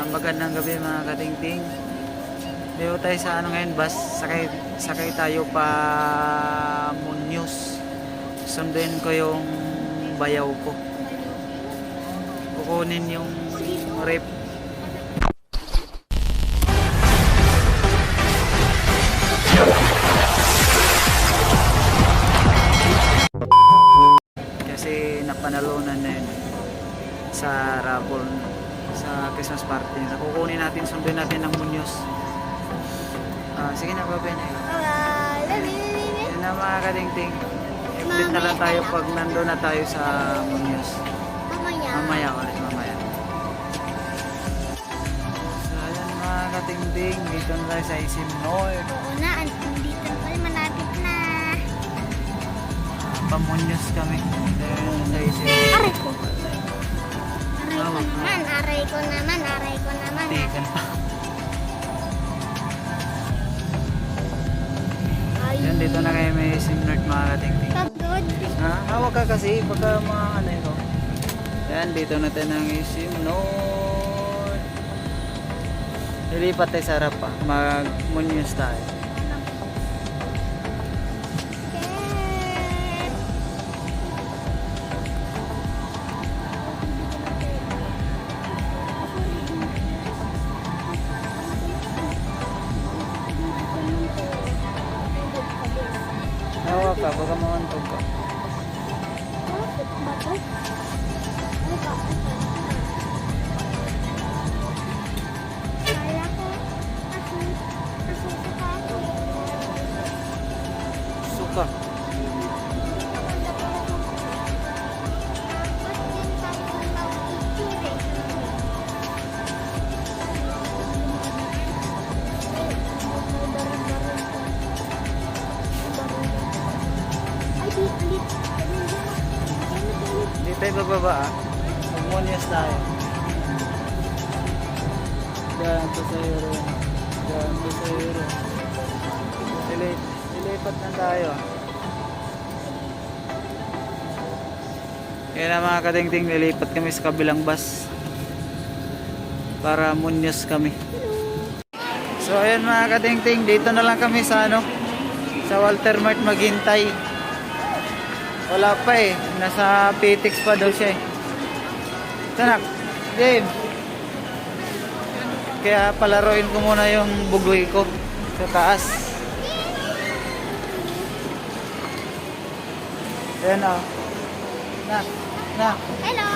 Magandang gabi mga katingting. Dito tayo sa ano ngayon, bus. Sakay tayo pa Muñoz. Sunduin ko yung bayaw ko. Kukunin yung rep. Kasi napanalunan na yun sa raffle sa Christmas party. Nakukunin natin, sunduin natin ng Muñoz. Sige na, baben. Yan na mga katingting. I-update na lang tayo pag nandun na tayo sa Muñoz. Mamaya ulit, mamaya. So ayan mga katingting, dito na tayo sa Isim North. Oo na, andito na pala, malapit na. Pa-Muñoz kami. Dito sa Isim North. Aray ko. Aray ko naman. Tikan pa. Ay, Yan, dito na kayo may Isim North mga katingting. pagod. Hawak ka kasi pagka mga ano ito. Yan, dito na tayo ng Isim North. Lilipat tayo sa harap pa. Mag-Muñoz tayo. Hawak ka, baka mawantog ka. Bakit ba to? Ano ba? Kala ko, nasusuka ako. Suka. Hindi tayo bababa ah. Mag-Muñoz tayo. Diyan to sa Euro. Diyan to sa Euro. Lilipat na tayo. Kaya na mga katingting, lilipat kami sa kabilang bus. Para Muñoz kami. So ayan mga katingting, dito na lang kami sa ano, sa Walter Mart maghintay. Wala pa eh, nasa PTX pa daw siya eh. Tanak, James. Kaya palaruin ko muna yung bugoy ko sa taas. Ayan o. Na. Hello!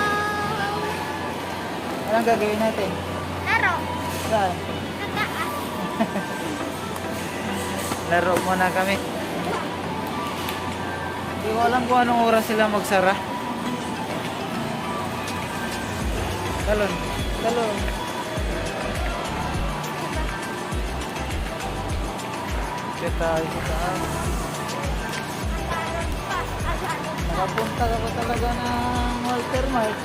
Anong gagawin natin? Laro! Saan? Tataas! Laro muna kami. Hindi ko alam kung anong oras sila magsara. Talon. Kita sa taas. Nakapunta ka pa talaga ng Walter Mart.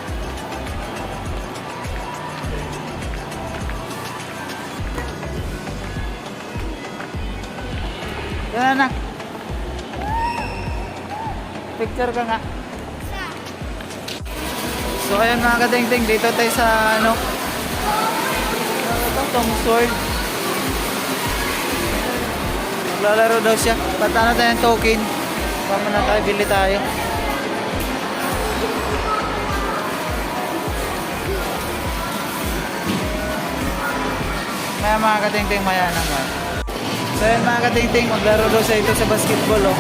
Yan anak. Picture ka nga. So ayan mga katingting, dito tayo sa ano, Tom Sword. Maglalaro daw siya. Patano tayo ng token. Baka na tayo, bili tayo. Maya mga katingting, maya naman. So ayan mga katingting, maglaro daw siya ito sa basketball oh.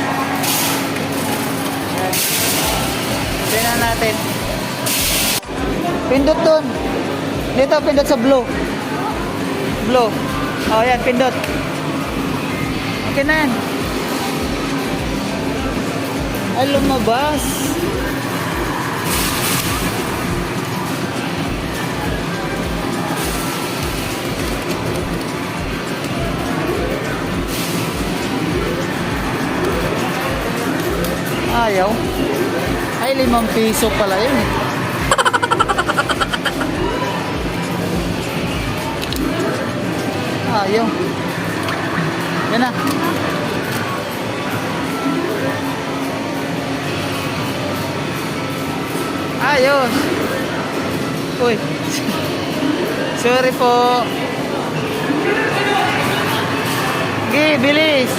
Ayan. Tingnan natin. Pindot dun. Dito, pindot sa blue. Blue. Oh, yan, pindot. Okay na yan. Ay, lumabas. Ayaw. Ay, 5 piso pala yun. Ayaw. Yan na. Ayos. Uy. Si Sorry po. Sige, bilis.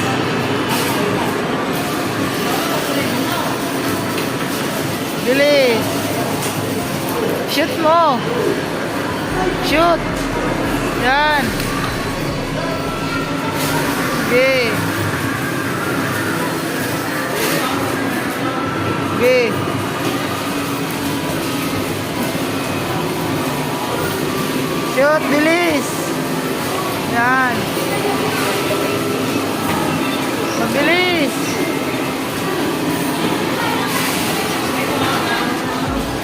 Bilis. Shoot mo. Shoot. Yan. Sige. Sige. Shoot, bilis. Yan. Mabilis.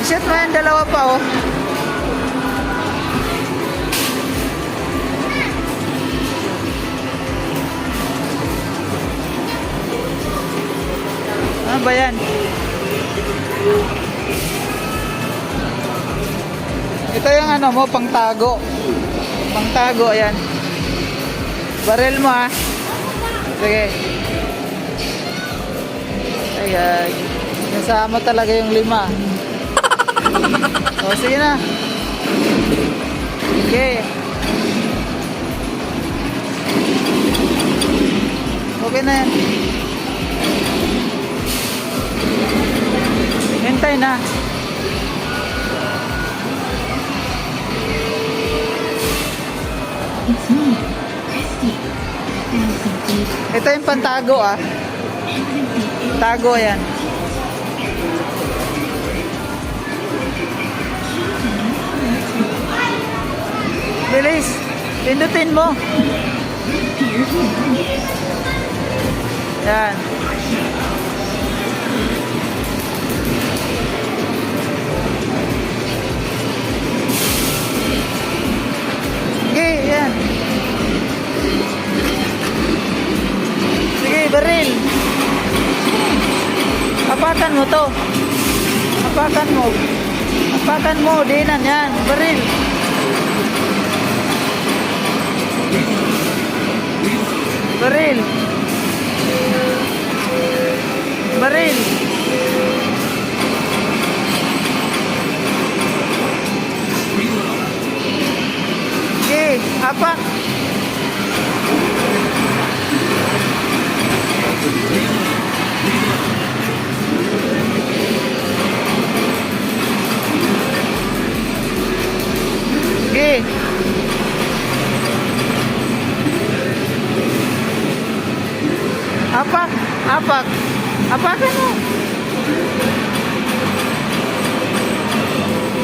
Shoot mo yan, dalawa pa oh. Ano ba yan? Ito yung ano mo, pangtago. Pangtago, ayan. Baril mo ah. Sige. Ayan. Nasama talaga yung 5. O, sige na. Okay. Okay na yan. Hintay na. Ito yung pantago ah. Tago yan. Bilis. Pindutin mo. Yan. Sige, yan. Sige, baril. Apakan mo to. Apakan mo. Apakan mo, dinan yan. Baril. Baril. Baril. Sige, apak. Sige. Apak, apak. Apakan mo.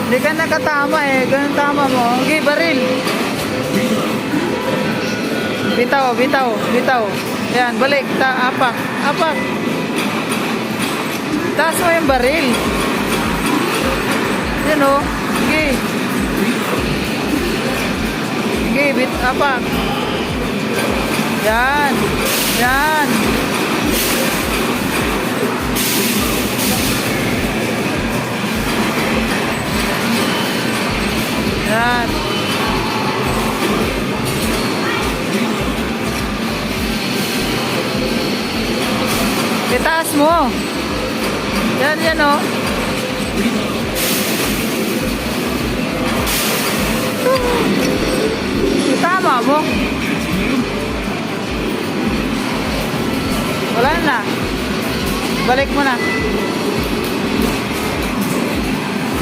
Hindi ka nakatama eh. Ganun tama mo. Okay, baril. Bitaw, bitaw, bitaw. Yan, balik. Apak, apak. Taas mo yung baril. Yan o. Sige. Sige, apak. Yan. Yan. Yan. Itaas mo. Yan, yan o. Tama mo. Wala na. Balik mo na.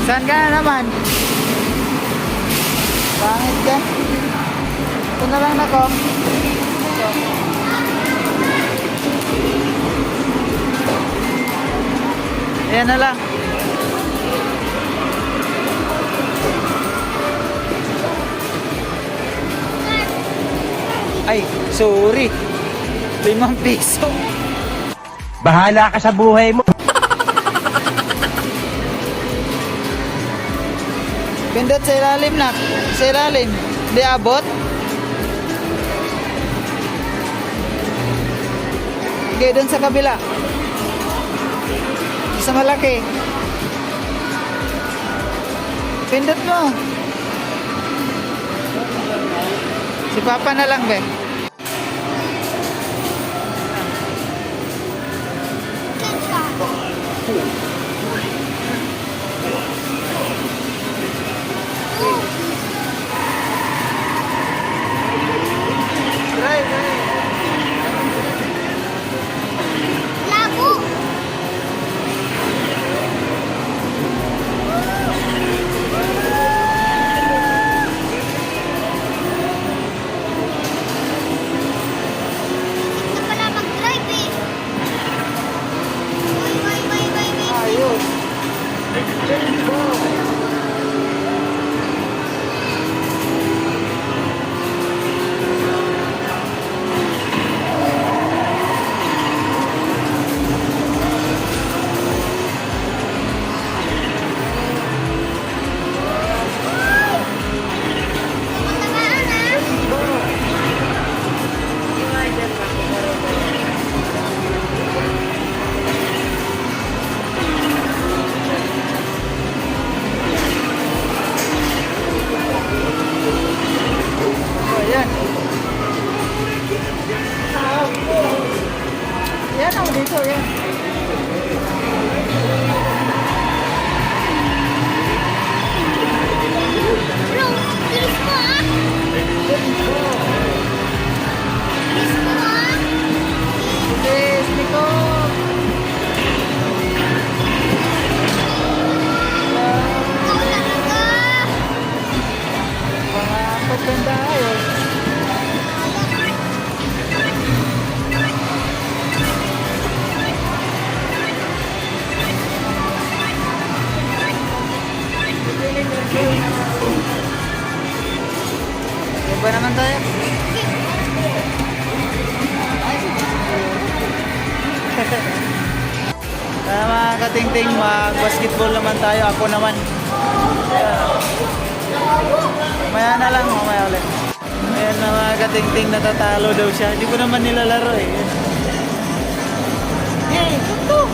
Saan ka na naman? Pangit ka. Ito na lang ako. Ito. Ayan na lang. Ay, sorry. 5 piso. Bahala ka sa buhay mo. Pindot sa ilalim na. Sa ilalim. Di abot. Okay, dun sa kabila. Sa malaki. Pindot mo. Si Papa na lang, be. ganda tayo. Iba naman tayo. Kaya mga katingting, mag-basketball naman tayo. Ako naman. Mamaya na lang, mamaya ulit. Ayan na mga katingting, natatalo daw siya. Hindi ko naman nilalaro eh. Hey, tuto!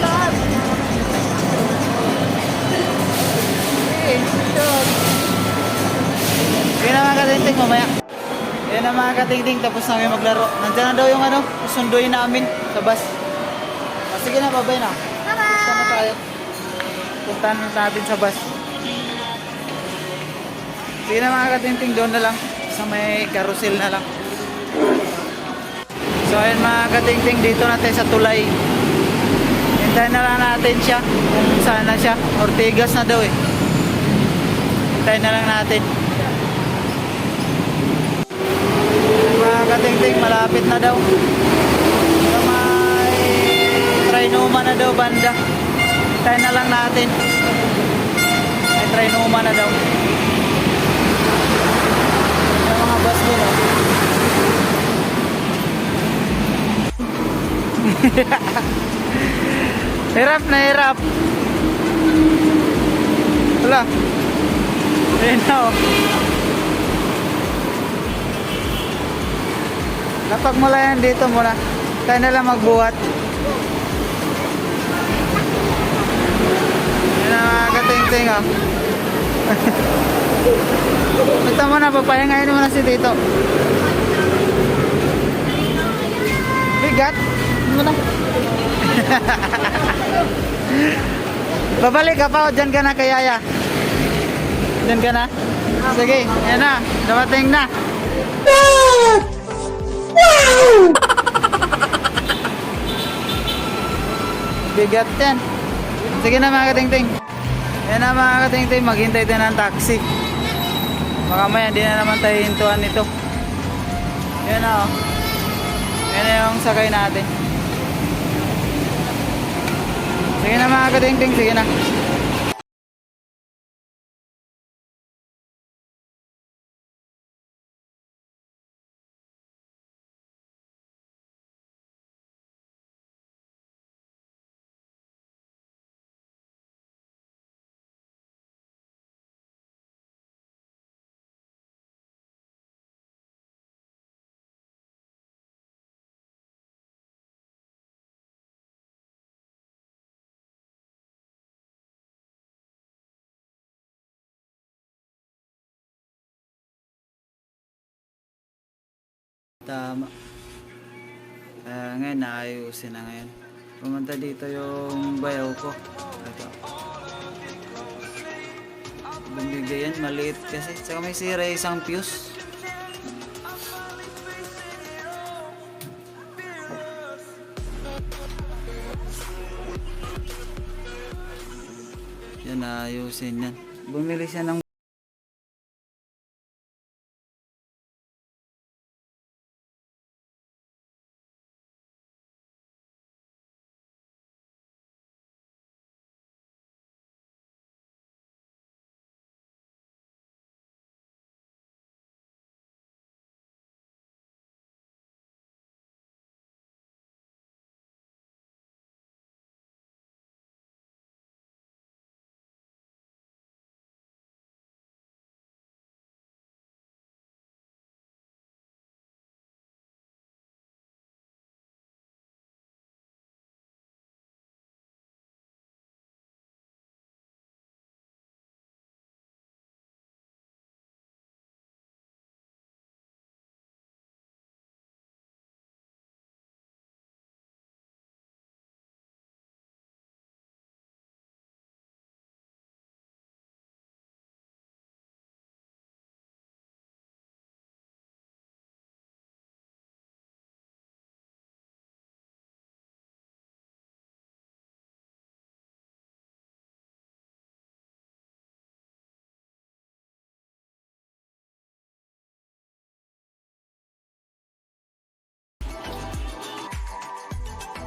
Stop! Hey, stop! Ayan na mga katingting, mamaya. Ayan na mga katingting, tapos namin maglaro. Nandiyan na daw yung ano, susunduin namin sa bus. Sige na, babay na. Bye-bye! Sama tayo. Puntahan natin sa bus. Sige na mga katinting, doon na lang. Sa may carousel na lang. So ayun mga katinting, dito na tayo sa tulay. Hintayin na lang natin siya. Kung saan na siya. Ortigas na daw eh. Hintayin na lang natin. Mga katingting, malapit na daw. Sa may Trinoma na daw banda. Hintayin na lang natin. May Trinoma na daw. Yung mga bus doon oh. Hirap na hirap. Wala. Ayun na oh. Lapag mo lang yan dito muna. Tayo na lang magbuhat. Yan na mga kating-ting oh. Ito muna, papahingayin mo na si Tito. Bigat. Muna. Babalik ka pa o dyan ka na kay Yaya. Dyan ka na. Sige, yan na. Dumating na. Bigat yan. Sige na mga kating-ting. Yan na mga kating-ting, maghintay tayo ng taxi. Baka maya, hindi na naman tayo hintuan nito. Yan na oh. Yan na yung sakay natin. Sige na mga kating-ting, sige na. Tama. Ngayon, naayusin na ngayon. Pumunta dito yung bayaw ko. Ito. Bumigay yan, maliit kasi. Saka may sira isang fuse. Yan, naayusin yan. Bumili siya ng